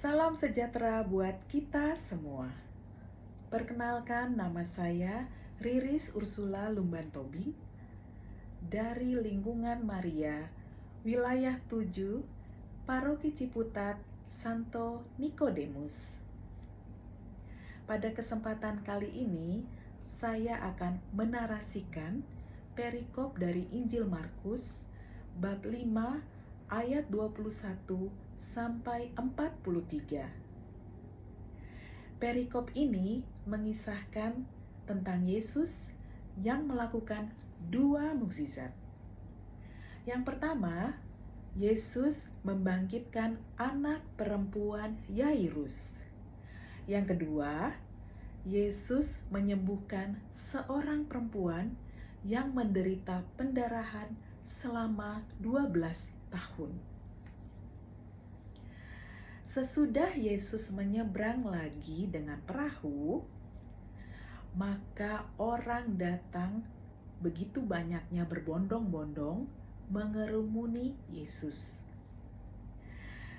Salam sejahtera buat kita semua. Perkenalkan, nama saya Riris Ursula Lumban Tobing dari Lingkungan Maria, Wilayah 7, Paroki Ciputat, Santo Nikodemus. Pada kesempatan kali ini, saya akan menarasikan perikop dari Injil Markus bab 5 ayat 21 sampai 43. Perikop ini mengisahkan tentang Yesus yang melakukan 2 mukjizat. Yang pertama, Yesus membangkitkan anak perempuan Yairus. Yang kedua, Yesus menyembuhkan seorang perempuan yang menderita pendarahan selama 12 tahun. Sesudah Yesus menyeberang lagi dengan perahu, maka orang datang begitu banyaknya berbondong-bondong mengerumuni Yesus.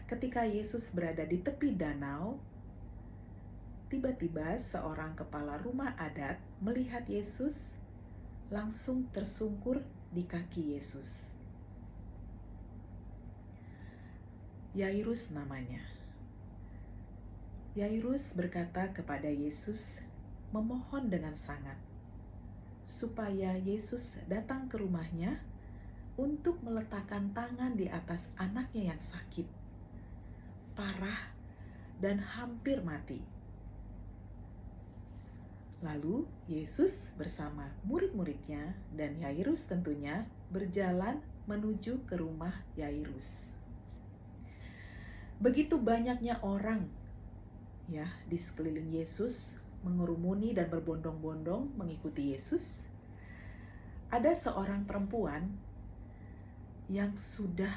Ketika Yesus berada di tepi danau, tiba-tiba seorang kepala rumah adat melihat Yesus, langsung tersungkur di kaki Yesus. Yairus namanya. Yairus berkata kepada Yesus, memohon dengan sangat supaya Yesus datang ke rumahnya untuk meletakkan tangan di atas anaknya yang sakit, parah, dan hampir mati. Lalu Yesus bersama murid-muridnya dan Yairus tentunya berjalan menuju ke rumah Yairus. Begitu banyaknya orang di sekeliling Yesus mengerumuni dan berbondong-bondong mengikuti Yesus. Ada seorang perempuan yang sudah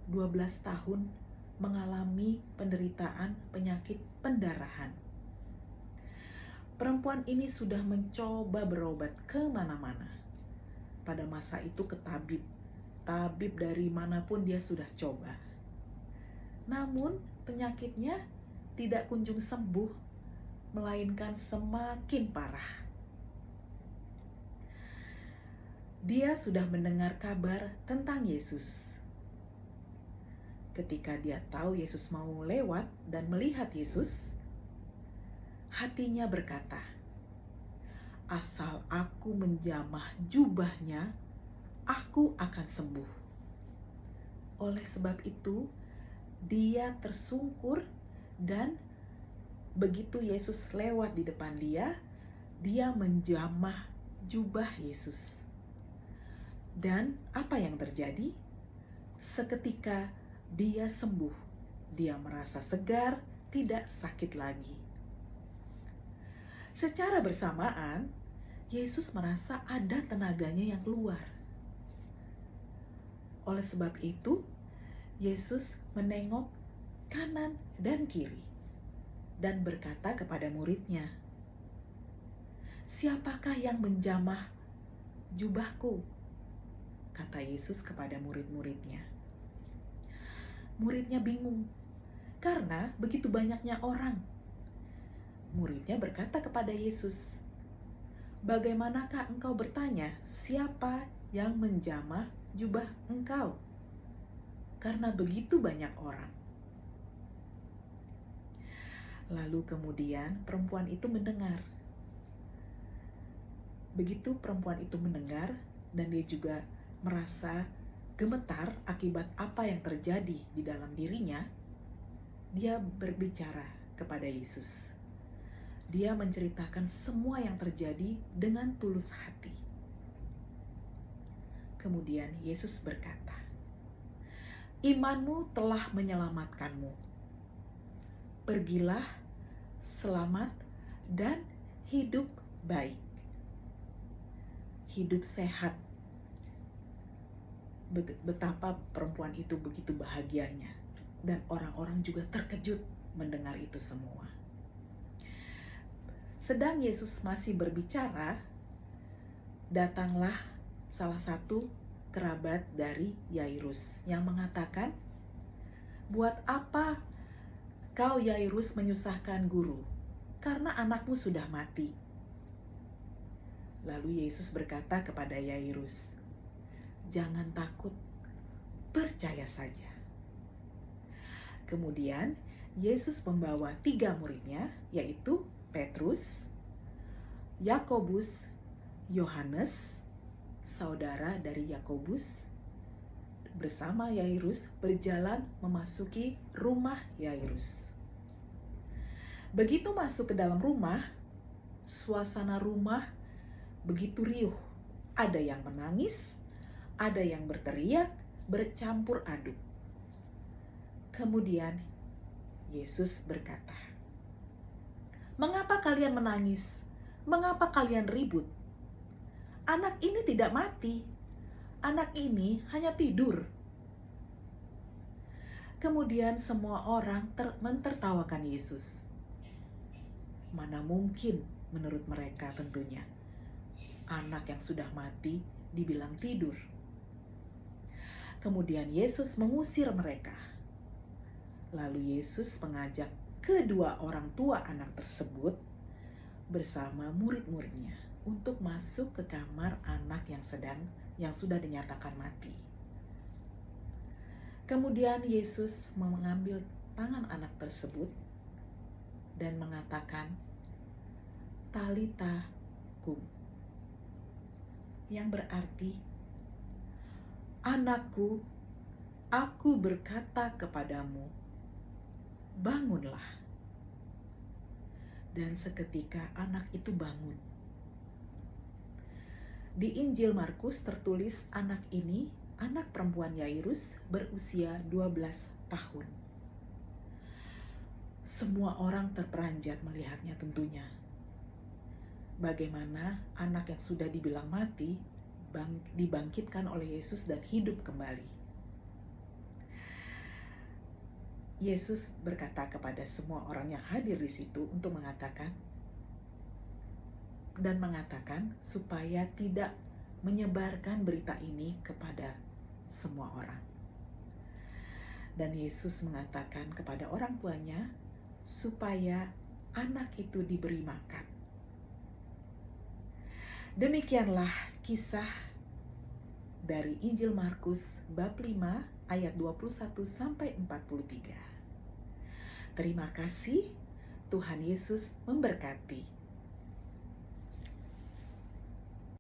12 tahun mengalami penderitaan penyakit pendarahan. Perempuan ini sudah mencoba berobat kemana-mana. Pada masa itu ke tabib dari manapun dia sudah coba. Namun penyakitnya tidak kunjung sembuh, melainkan semakin parah. Dia sudah mendengar kabar tentang Yesus. Ketika dia tahu Yesus mau lewat dan melihat Yesus, hatinya berkata, asal aku menjamah jubahnya, aku akan sembuh. Oleh sebab itu, dia tersungkur dan begitu Yesus lewat di depan dia menjamah jubah Yesus. Dan apa yang terjadi? Seketika dia sembuh. Dia merasa segar, tidak sakit lagi. Secara bersamaan, Yesus merasa ada tenaganya yang keluar. Oleh sebab itu, Yesus menengok kanan dan kiri dan berkata kepada muridnya, siapakah yang menjamah jubahku? Kata Yesus kepada murid-muridnya. Muridnya bingung karena begitu banyaknya orang. Muridnya berkata kepada Yesus, bagaimanakah engkau bertanya siapa yang menjamah jubah engkau? Karena begitu banyak orang. Lalu kemudian perempuan itu mendengar. Begitu perempuan itu mendengar dan dia juga merasa gemetar akibat apa yang terjadi di dalam dirinya, dia berbicara kepada Yesus. Dia menceritakan semua yang terjadi dengan tulus hati. Kemudian Yesus berkata, imanmu telah menyelamatkanmu. Pergilah, selamat, dan hidup baik. Hidup sehat. Betapa perempuan itu begitu bahagianya. Dan orang-orang juga terkejut mendengar itu semua. Sedang Yesus masih berbicara, datanglah salah satu kerabat dari Yairus yang mengatakan, buat apa kau Yairus menyusahkan guru, karena anakmu sudah mati." Lalu Yesus berkata kepada Yairus, "Jangan takut, percaya saja." Kemudian Yesus membawa 3 muridnya, yaitu Petrus, Yakobus, Yohanes, saudara dari Yakobus, bersama Yairus berjalan memasuki rumah Yairus. Begitu masuk ke dalam rumah, suasana rumah begitu riuh. Ada yang menangis, ada yang berteriak, bercampur aduk. Kemudian Yesus berkata, "Mengapa kalian menangis? Mengapa kalian ribut? Anak ini tidak mati. Anak ini hanya tidur." Kemudian semua orang mentertawakan Yesus. Mana mungkin menurut mereka tentunya, anak yang sudah mati dibilang tidur. Kemudian Yesus mengusir mereka. Lalu Yesus mengajak kedua orang tua anak tersebut bersama murid-muridnya untuk masuk ke kamar anak yang sudah dinyatakan mati. Kemudian Yesus mengambil tangan anak tersebut dan mengatakan, "Talita kum," yang berarti, "Anakku, aku berkata kepadamu, bangunlah." Dan seketika anak itu bangun. Di Injil Markus tertulis anak ini, anak perempuan Yairus, berusia 12 tahun. Semua orang terperanjat melihatnya tentunya. Bagaimana anak yang sudah dibilang mati dibangkitkan oleh Yesus dan hidup kembali. Yesus berkata kepada semua orang yang hadir di situ untuk mengatakan supaya tidak menyebarkan berita ini kepada semua orang. Dan Yesus mengatakan kepada orang tuanya supaya anak itu diberi makan. Demikianlah kisah dari Injil Markus bab 5 ayat 21 sampai 43. Terima kasih, Tuhan Yesus memberkati.